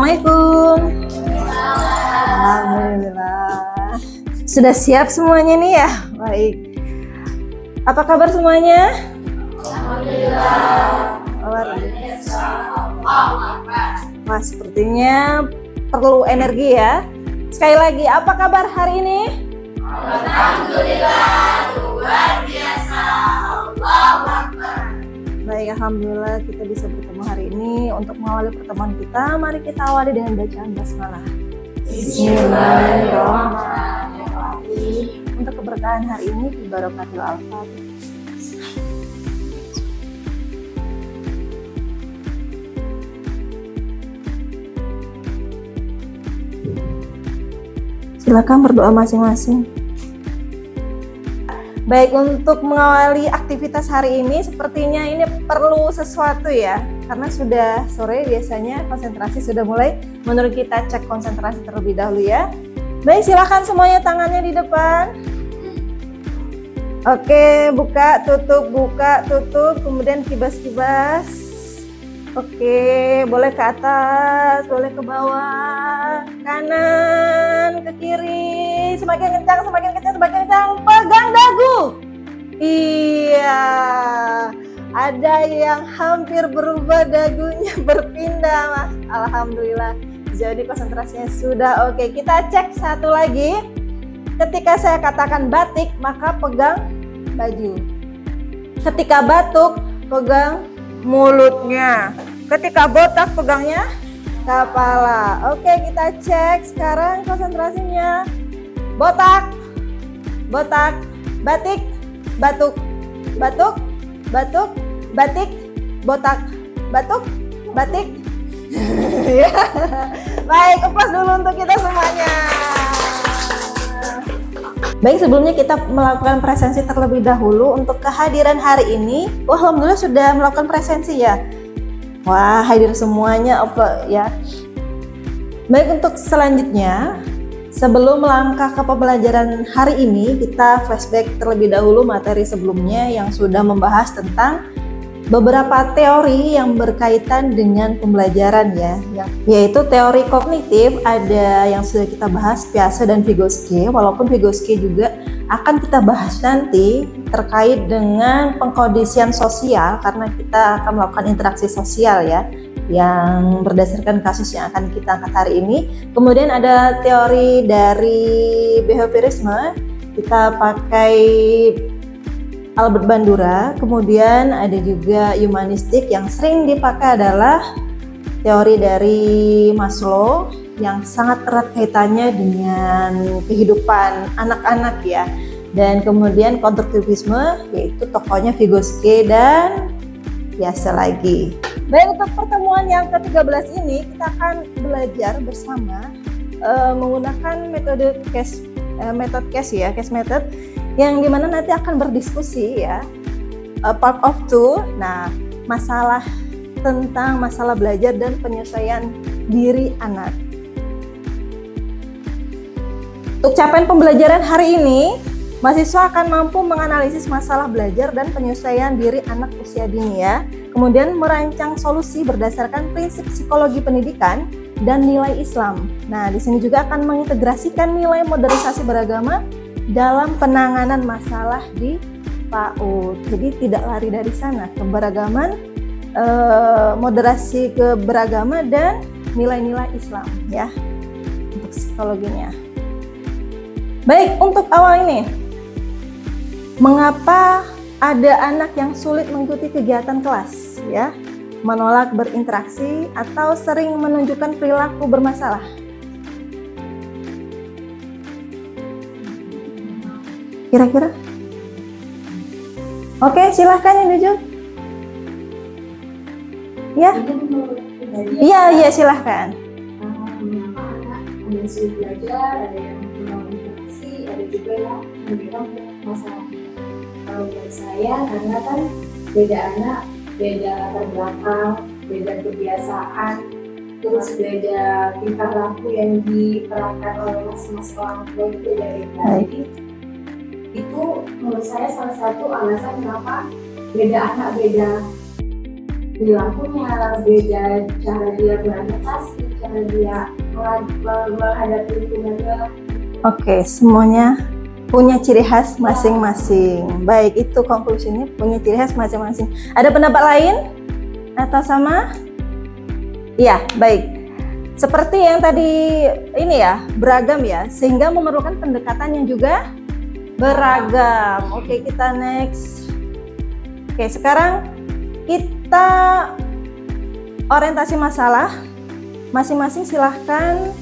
Assalamualaikum. Alhamdulillah. Sudah siap semuanya nih ya? Baik. Apa kabar semuanya? Alhamdulillah. Wah, sepertinya perlu energi ya. Sekali lagi, apa kabar hari ini? Alhamdulillah, luar biasa. Allahu Akbar. Baik, alhamdulillah kita bisa bertemu hari ini untuk mengawali pertemuan kita. Mari kita awali dengan bacaan basmalah. Bismillahirrahmanirrahim. Untuk keberkahan hari ini di Barokatul Al-Fatihah. Silakan berdoa masing-masing. Baik, untuk mengawali aktivitas hari ini sepertinya ini perlu sesuatu ya, karena sudah sore biasanya konsentrasi sudah mulai. Menurut kita cek konsentrasi terlebih dahulu ya. Baik, silakan semuanya tangannya di depan. Oke, buka, tutup, kemudian kibas-kibas. Oke, boleh ke atas, boleh ke bawah, kanan, ke kiri, semakin kencang, pegang dagu. Iya, ada yang hampir berubah dagunya berpindah, Mas. Alhamdulillah, jadi konsentrasinya sudah oke. Kita cek satu lagi. Ketika saya katakan batik, maka pegang baju. Ketika batuk, pegang mulutnya. Ketika botak, pegangnya kepala. Oke, kita cek sekarang konsentrasinya. Botak, batik, batuk, batik, botak, batuk, batik. Baik, kepas dulu untuk kita semuanya. Baik, sebelumnya kita melakukan presensi terlebih dahulu untuk kehadiran hari ini. Wah, alhamdulillah sudah melakukan presensi ya. Wah, hadir semuanya apa ya. Baik, untuk selanjutnya, sebelum melangkah ke pembelajaran hari ini, kita flashback terlebih dahulu materi sebelumnya yang sudah membahas tentang beberapa teori yang berkaitan dengan pembelajaran ya, yaitu teori kognitif. Ada yang sudah kita bahas, Piaget dan Vygotsky, walaupun Vygotsky juga akan kita bahas nanti terkait dengan pengkondisian sosial, karena kita akan melakukan interaksi sosial ya, yang berdasarkan kasus yang akan kita angkat hari ini. Kemudian ada teori dari behaviorisme, kita pakai Albert Bandura. Kemudian ada juga humanistik, yang sering dipakai adalah teori dari Maslow yang sangat erat kaitannya dengan kehidupan anak-anak ya. Dan kemudian konstruktivisme, yaitu tokohnya Vygotsky dan biasa lagi. Baik, untuk pertemuan yang ke-13 ini kita akan belajar bersama menggunakan metode case method, yang dimana nanti akan berdiskusi ya, part of 2. Nah, tentang masalah belajar dan penyesuaian diri anak. Untuk capaian pembelajaran hari ini, mahasiswa akan mampu menganalisis masalah belajar dan penyesuaian diri anak usia dini ya. Kemudian merancang solusi berdasarkan prinsip psikologi pendidikan dan nilai Islam. Nah, di sini juga akan mengintegrasikan nilai modernisasi beragama dalam penanganan masalah di PAUD. Jadi tidak lari dari sana, keberagaman, moderasi keberagama dan nilai-nilai Islam ya, untuk psikologinya. Baik, untuk awal ini, mengapa ada anak yang sulit mengikuti kegiatan kelas ya, menolak berinteraksi atau sering menunjukkan perilaku bermasalah? Kira-kira? Oke, silahkan yang jujur. Ya? Iya, silahkan. Ada yang sulit belajar, ada yang kurang interaksi, ada juga yang menunjukkan masalah. Kalau buat saya, karena kan beda anak, beda latar belakang, beda kebiasaan, terus beda tingkah laku yang diterapkan oleh masing-masing orang tua itu dari tadi. Itu menurut saya salah satu alasan kenapa beda anak, beda perilakunya, beda cara dia beradaptasi, cara cara dia menghadapi lingkungannya. Oke, semuanya punya ciri khas masing-masing. Baik, itu konklusinya, punya ciri khas masing-masing. Ada pendapat lain atau sama? Iya, baik. Seperti yang tadi ini ya, beragam ya, sehingga memerlukan pendekatan yang juga beragam. Oke, kita next. Oke, sekarang kita orientasi masalah. Masing-masing silahkan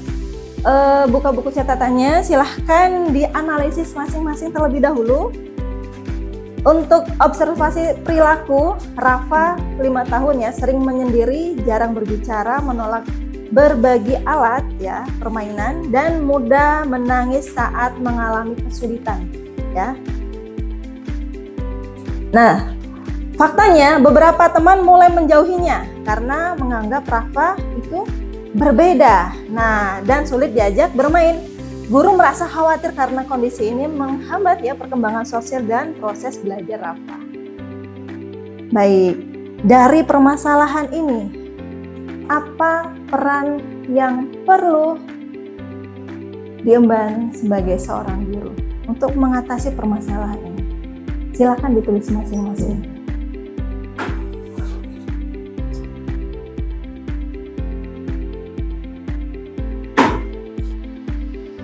buka buku catatannya, silahkan dianalisis masing-masing terlebih dahulu. Untuk observasi perilaku, Rafa 5 tahun ya, sering menyendiri, jarang berbicara, menolak berbagi alat ya, permainan, dan mudah menangis saat mengalami kesulitan ya. Nah, faktanya beberapa teman mulai menjauhinya karena menganggap Rafa itu berbeda. Nah, dan sulit diajak bermain. Guru merasa khawatir karena kondisi ini menghambat ya perkembangan sosial dan proses belajar Rafa. Baik, dari permasalahan ini, apa peran yang perlu diemban sebagai seorang guru untuk mengatasi permasalahan ini? Silakan ditulis masing-masing.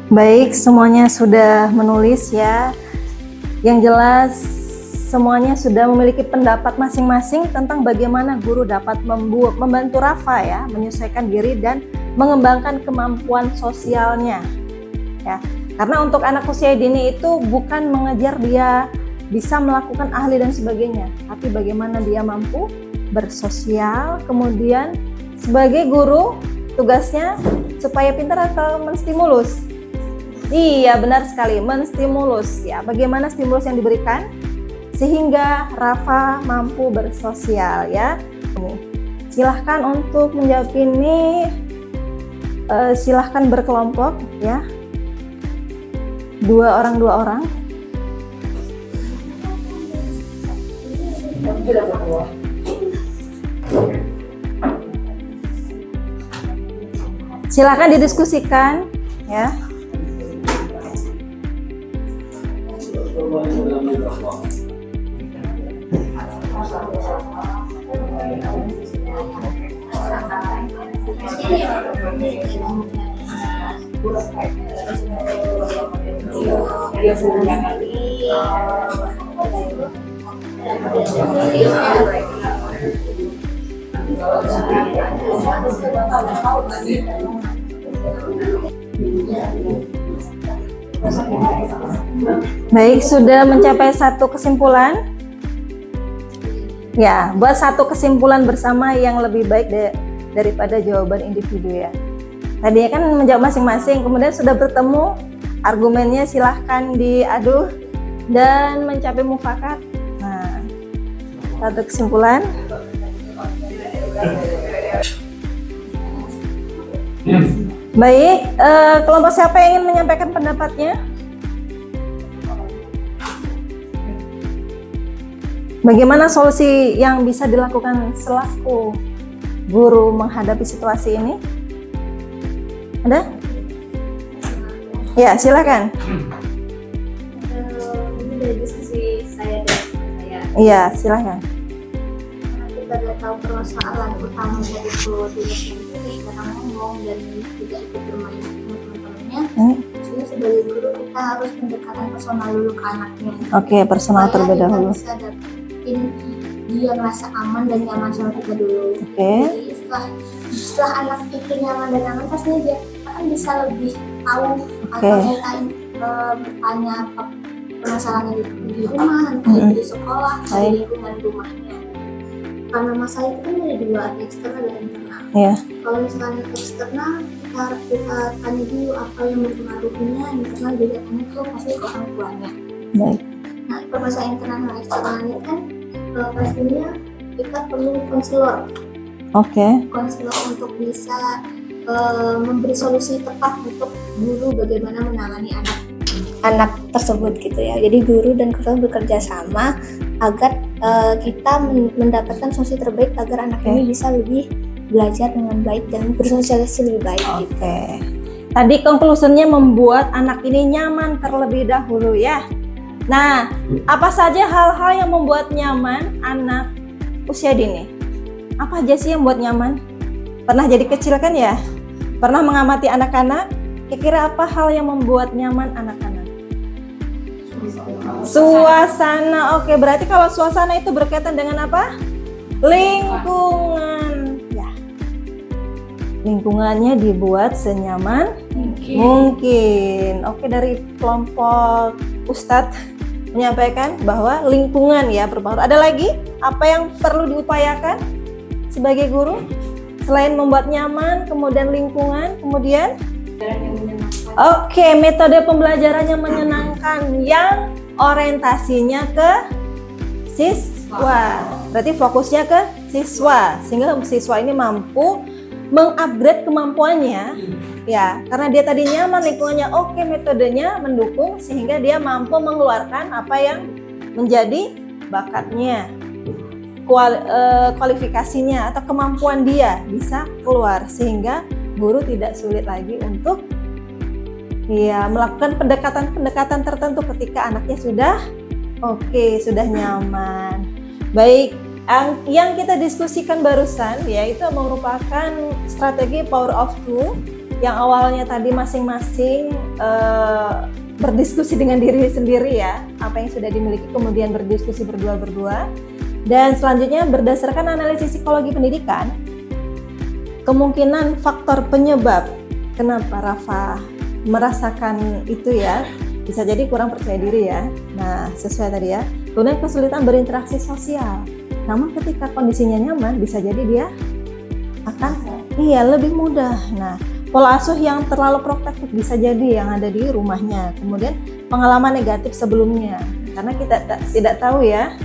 Baik, semuanya sudah menulis ya. Yang jelas semuanya sudah memiliki pendapat masing-masing tentang bagaimana guru dapat membantu Rafa ya, menyesuaikan diri dan mengembangkan kemampuan sosialnya. Ya. Karena untuk anak usia dini itu bukan mengejar dia bisa melakukan ahli dan sebagainya, tapi bagaimana dia mampu bersosial. Kemudian sebagai guru tugasnya supaya pintar atau menstimulus. Iya, benar sekali, menstimulus ya. Bagaimana stimulus yang diberikan sehingga Rafa mampu bersosial ya. Silahkan untuk menjawab ini, silahkan berkelompok ya. 2 orang. Silahkan didiskusikan ya. Baik, sudah mencapai satu kesimpulan. Ya, buat satu kesimpulan bersama yang lebih baik daripada jawaban individu ya. Tadinya kan menjawab masing-masing, kemudian sudah bertemu argumennya, silahkan diadu dan mencapai mufakat. Nah, satu kesimpulan. Baik, kelompok siapa yang ingin menyampaikan pendapatnya? Bagaimana solusi yang bisa dilakukan selaku guru menghadapi situasi ini? Ada? Ya, silakan. Ini dari diskusi saya dan saya. Iya, silakan. Karena kita udah tahu permasalahan utamanya itu diri sendiri, karena ngomong dan tidak ikut bermain sama teman-temannya. Jadi sebagai guru kita harus pendekatan personal dulu ke anaknya. Oke, personal terlebih dahulu. Kita bisa dapetin dia merasa aman dan nyaman sama kita dulu. Oke. Jadi setelah anak itu nyaman dan aman, pastinya dia akan bisa lebih tahu atau kita bertanya apa permasalahan di rumah, entah di sekolah, di lingkungan rumahnya. Karena masalah itu kan dari dua, eksternal dan internal. Iya. Kalau misalkan eksternal, kita tanya dulu apa yang mempengaruhinya, internal juga tanya tuh pasti ke orang tuanya. Baik. Nah, permasalahan internal dan eksternalnya kan pastinya kita perlu konselor. Oke. Konselor untuk bisa memberi solusi tepat untuk guru bagaimana menangani anak tersebut gitu ya. Jadi guru dan konselor bekerja sama agar kita mendapatkan solusi terbaik agar anak ini bisa lebih belajar dengan baik dan bersosialisasi lebih baik gitu. Oke. Tadi konklusinya membuat anak ini nyaman terlebih dahulu ya. Nah, apa saja hal-hal yang membuat nyaman anak usia dini? Apa aja sih yang buat nyaman? Pernah jadi kecil kan ya? Pernah mengamati anak-anak? Kira-kira apa hal yang membuat nyaman anak-anak? Suasana. Oke, berarti kalau suasana itu berkaitan dengan apa? Lingkungan. Ya. Lingkungannya dibuat senyaman mungkin. Oke, dari kelompok Ustadz menyampaikan bahwa lingkungan ya berpengaruh. Ada lagi apa yang perlu diupayakan sebagai guru selain membuat nyaman, kemudian lingkungan, kemudian oke, metode pembelajaran yang menyenangkan yang orientasinya ke siswa. Berarti fokusnya ke siswa sehingga siswa ini mampu mengupgrade kemampuannya. Ya, karena dia tadi nyaman lingkungannya, oke, metodenya mendukung sehingga dia mampu mengeluarkan apa yang menjadi bakatnya, kualifikasinya atau kemampuan dia bisa keluar sehingga guru tidak sulit lagi untuk melakukan pendekatan tertentu ketika anaknya sudah sudah nyaman. Baik, yang kita diskusikan barusan yaitu merupakan strategi power of two yang awalnya tadi masing-masing berdiskusi dengan diri sendiri ya, apa yang sudah dimiliki, kemudian berdiskusi berdua, dan selanjutnya berdasarkan analisis psikologi pendidikan, kemungkinan faktor penyebab kenapa Rafa merasakan itu ya, bisa jadi kurang percaya diri ya. Nah, sesuai tadi ya, kemudian kesulitan berinteraksi sosial. Namun ketika kondisinya nyaman, bisa jadi dia akan lebih mudah. Nah, pola asuh yang terlalu protektif bisa jadi yang ada di rumahnya. Kemudian pengalaman negatif sebelumnya, karena kita tidak tahu ya.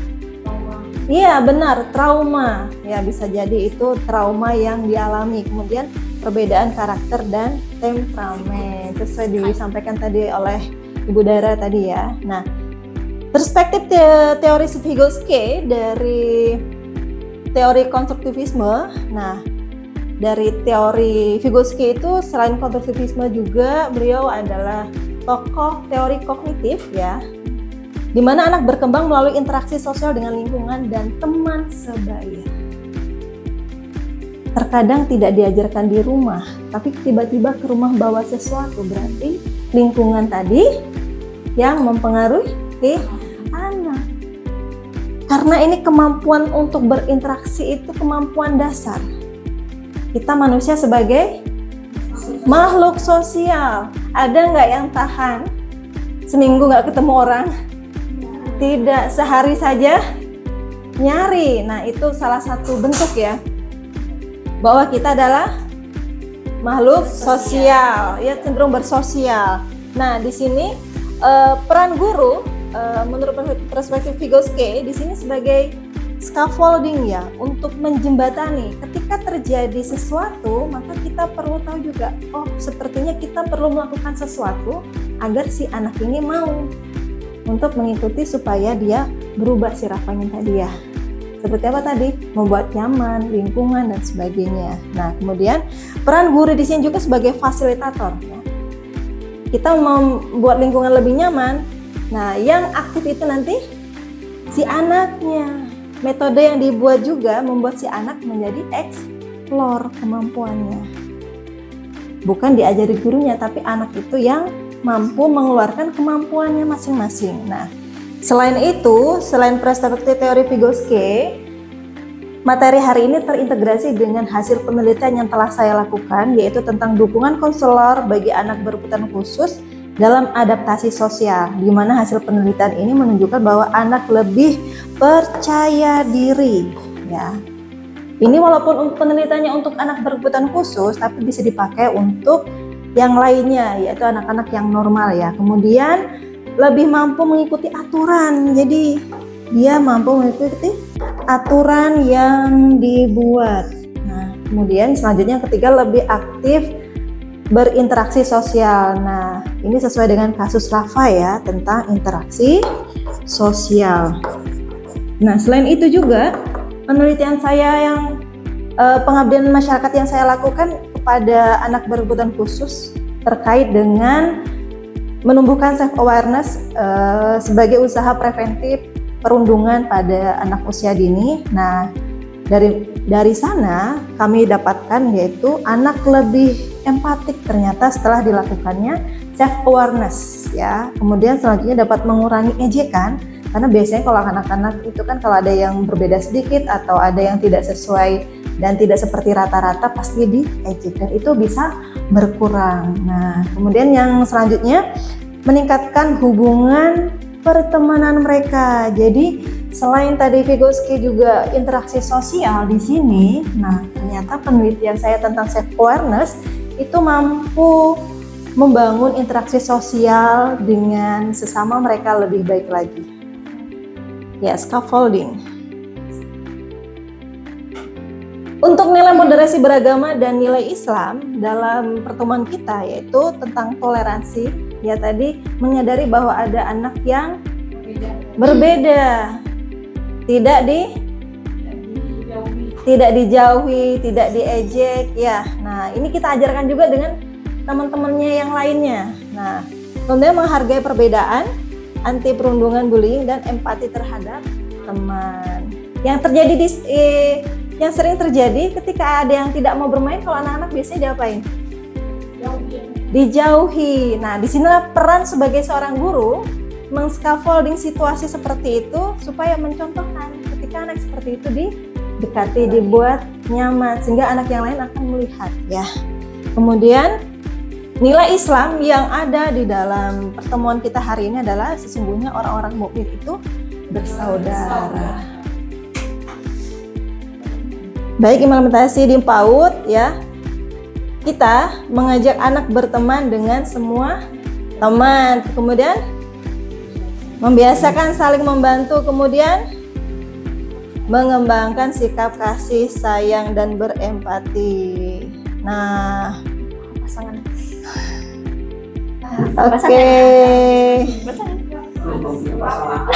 Iya benar, trauma ya, bisa jadi itu trauma yang dialami. Kemudian perbedaan karakter dan temperamen sesuai disampaikan tadi oleh Ibu Dara tadi ya. Nah, perspektif teori Vygotsky dari teori konstruktivisme. Nah, dari teori Vygotsky itu selain konstruktivisme juga beliau adalah tokoh teori kognitif ya, di mana anak berkembang melalui interaksi sosial dengan lingkungan dan teman sebaya. Terkadang tidak diajarkan di rumah, tapi tiba-tiba ke rumah bawa sesuatu, berarti lingkungan tadi yang mempengaruhi anak. Karena ini kemampuan untuk berinteraksi itu kemampuan dasar. Kita manusia sebagai makhluk sosial. Ada nggak yang tahan seminggu nggak ketemu orang? Tidak, sehari saja nyari. Nah, itu salah satu bentuk ya, bahwa kita adalah makhluk sosial, ya, cenderung bersosial. Nah, di sini peran guru menurut perspektif Vygotsky di sini sebagai scaffolding ya, untuk menjembatani ketika terjadi sesuatu, maka kita perlu tahu juga, oh sepertinya kita perlu melakukan sesuatu agar si anak ini mau untuk mengikuti supaya dia berubah si Rafanya tadi ya. Seperti apa tadi? Membuat nyaman, lingkungan dan sebagainya. Nah, kemudian peran guru di sini juga sebagai fasilitator ya. Kita membuat lingkungan lebih nyaman. Nah, yang aktif itu nanti si anaknya. Metode yang dibuat juga membuat si anak menjadi explore kemampuannya. Bukan diajari gurunya, tapi anak itu yang mampu mengeluarkan kemampuannya masing-masing. Nah, selain itu, selain perspektif teori Vygotsky, materi hari ini terintegrasi dengan hasil penelitian yang telah saya lakukan, yaitu tentang dukungan konselor bagi anak berkebutuhan khusus dalam adaptasi sosial, di mana hasil penelitian ini menunjukkan bahwa anak lebih percaya diri ya. Ini walaupun penelitiannya untuk anak berkebutuhan khusus, tapi bisa dipakai untuk yang lainnya, yaitu anak-anak yang normal ya. Kemudian lebih mampu mengikuti aturan, jadi dia mampu mengikuti aturan yang dibuat. Nah, kemudian selanjutnya ketiga, lebih aktif berinteraksi sosial. Nah, ini sesuai dengan kasus Rafa ya, tentang interaksi sosial. Nah, selain itu juga penelitian saya yang pengabdian masyarakat yang saya lakukan kepada anak berkebutuhan khusus terkait dengan menumbuhkan self awareness sebagai usaha preventif perundungan pada anak usia dini. Nah, dari sana kami dapatkan yaitu anak lebih empatik ternyata setelah dilakukannya self awareness ya. Kemudian selanjutnya dapat mengurangi ejekan, karena biasanya kalau anak-anak itu kan kalau ada yang berbeda sedikit atau ada yang tidak sesuai dan tidak seperti rata-rata pasti diejek, dan itu bisa berkurang. Nah, kemudian yang selanjutnya meningkatkan hubungan pertemanan mereka. Jadi selain tadi Vygotsky juga interaksi sosial di sini. Nah, ternyata penelitian saya tentang self awareness itu mampu membangun interaksi sosial dengan sesama mereka lebih baik lagi. Ya, scaffolding. Untuk nilai moderasi beragama dan nilai Islam dalam pertemuan kita yaitu tentang toleransi, ya tadi menyadari bahwa ada anak yang berbeda, tidak dijauhi, tidak diejek, ya. Nah, ini kita ajarkan juga dengan teman-temannya yang lainnya. Nah, kemudian menghargai perbedaan, anti perundungan, bullying, dan empati terhadap teman. Yang sering terjadi ketika ada yang tidak mau bermain, kalau anak-anak biasanya diapain? Dijauhi. Nah, disinilah peran sebagai seorang guru meng-scaffolding situasi seperti itu supaya mencontohkan ketika anak seperti itu didekati, dibuat nyaman sehingga anak yang lain akan melihat ya. Kemudian nilai Islam yang ada di dalam pertemuan kita hari ini adalah sesungguhnya orang-orang mukmin itu bersaudara. Baik, implementasi di PAUD ya. Kita mengajak anak berteman dengan semua teman, kemudian membiasakan saling membantu, kemudian mengembangkan sikap kasih sayang dan berempati. Nah, Pasangan. oke.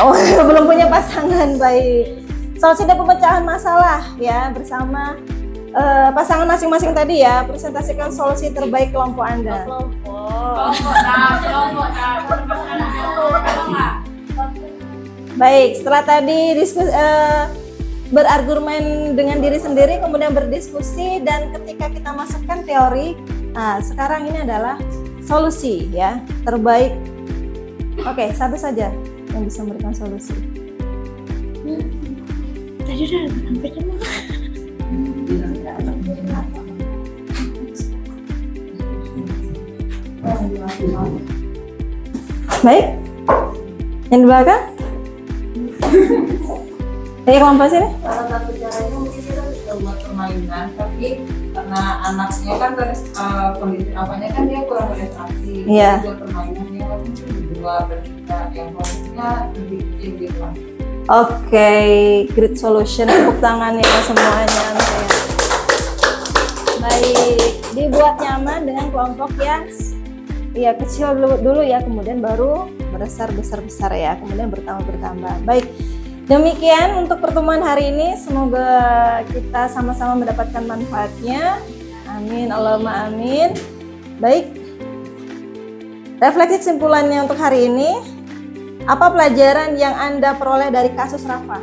Oh, belum punya pasangan, baik. Solusi dan pemecahan masalah ya bersama pasangan masing-masing tadi ya. Presentasikan solusi terbaik kelompok Anda. Baik, setelah tadi berargumen dengan diri sendiri, kemudian berdiskusi, dan ketika kita masukkan teori, nah sekarang ini adalah solusi ya terbaik. Oke, satu saja yang bisa memberikan solusi. Tadi udah hampir semua. Baik, yang di belakang? Kelompok sini? Salah satu caranya mungkin kita bisa buat permainan, tapi karena anaknya kan kondisi apanya kan dia kurang berinteraksi. Iya. Buat permainannya kan mungkin berdua bertiga yang kondisinya lebih kecil gitu lah. Oke, great solution. Tepuk tangan ya semuanya. Baik, dibuat nyaman dengan kelompok yang kecil dulu ya, kemudian baru besar ya, kemudian bertambah. Baik, demikian untuk pertemuan hari ini. Semoga kita sama-sama mendapatkan manfaatnya. Amin, Allahumma amin. Baik, refleksi kesimpulannya untuk hari ini. Apa pelajaran yang Anda peroleh dari kasus Rafa?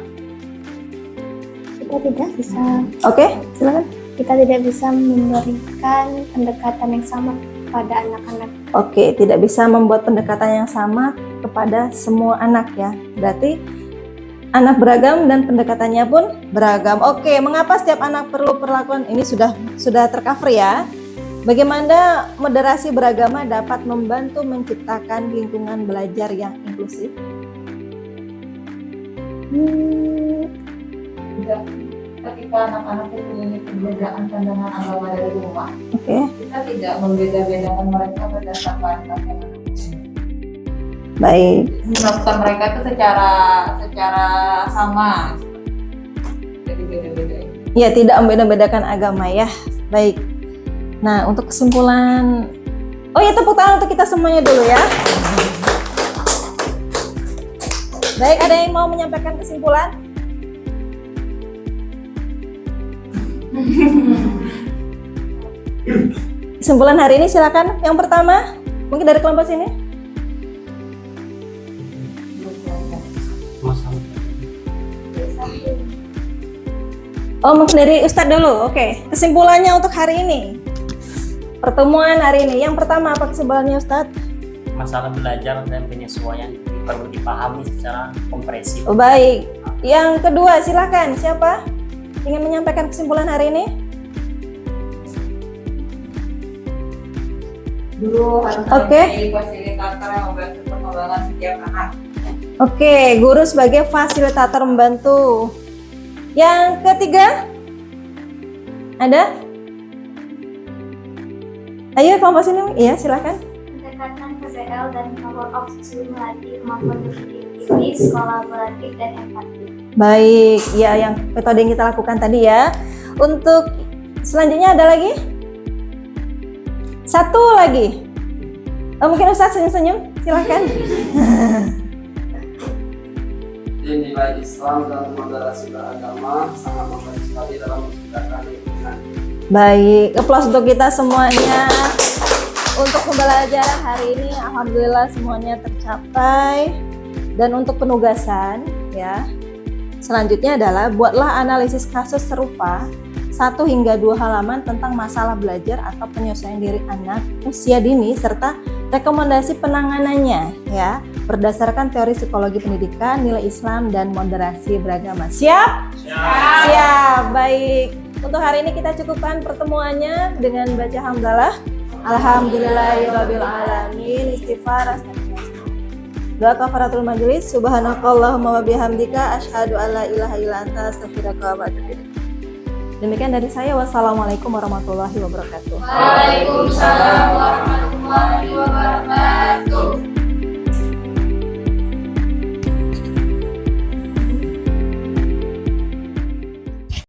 Kita tidak bisa. Oke, silakan. Kita tidak bisa memberikan pendekatan yang sama kepada anak-anak. Oke, tidak bisa membuat pendekatan yang sama kepada semua anak ya. Berarti anak beragam dan pendekatannya pun beragam. Oke, mengapa setiap anak perlu perlakuan ini sudah tercover ya. Bagaimana moderasi beragama dapat membantu menciptakan lingkungan belajar yang inklusif? Ketika anak-anak mempunyai perbedaan pandangan agama dari rumah, Oke. kita tidak membeda-bedakan mereka berdasarkan agama. Baik. Melakukan mereka itu secara sama, jadi beda-beda. Ya, tidak membeda-bedakan agama ya. Baik. Nah, untuk kesimpulan, tepuk tangan untuk kita semuanya dulu ya. Baik, ada yang mau menyampaikan kesimpulan? Kesimpulan hari ini silakan. Yang pertama, mungkin dari kelompok sini. Oh, mungkin dari Ustadz dulu. Oke, kesimpulannya untuk hari ini. Pertemuan hari ini. Yang pertama apa kesimpulannya Ustadz? Masalah belajar dan penyesuaian perlu dipahami secara komprehensif. Oh, baik. Yang kedua, silakan. Siapa ingin menyampaikan kesimpulan hari ini? Guru harus Oke. menjadi fasilitator yang membantu perkembangan setiap anak. Oke, guru sebagai fasilitator membantu. Yang ketiga, ada? Ayo kelompok sini. Iya, silakan. Pendekatan PBL dan power of two melatih kemampuan berpikir kritis, kolaboratif, dan empati. Baik, ya yang metode yang kita lakukan tadi ya. Untuk selanjutnya ada lagi? Satu lagi. Oh, mungkin Ustadz senyum-senyum, silakan. Nilai Islam dan moderasi beragama sangat membantu sekali dalam menciptakan lingkungan. Baik, aplaus untuk kita semuanya. Untuk pembelajaran hari ini, alhamdulillah semuanya tercapai. Dan untuk penugasan, ya, selanjutnya adalah buatlah analisis kasus serupa 1 hingga 2 halaman tentang masalah belajar atau penyesuaian diri anak usia dini serta rekomendasi penanganannya, ya, berdasarkan teori psikologi pendidikan, nilai Islam dan moderasi beragama. Siap? Siap. Baik. Untuk hari ini kita cukupkan pertemuannya dengan baca hamdalah. Alhamdulillahirabbil alamin. Istighfar, astagfirullah. Doa kafaratul majelis. Subhanakallahumma wa bihamdika asyhadu an la ilaha illa anta astaghfiruka wa atubu ilaik. Demikian dari saya. Wassalamualaikum warahmatullahi wabarakatuh. Waalaikumsalam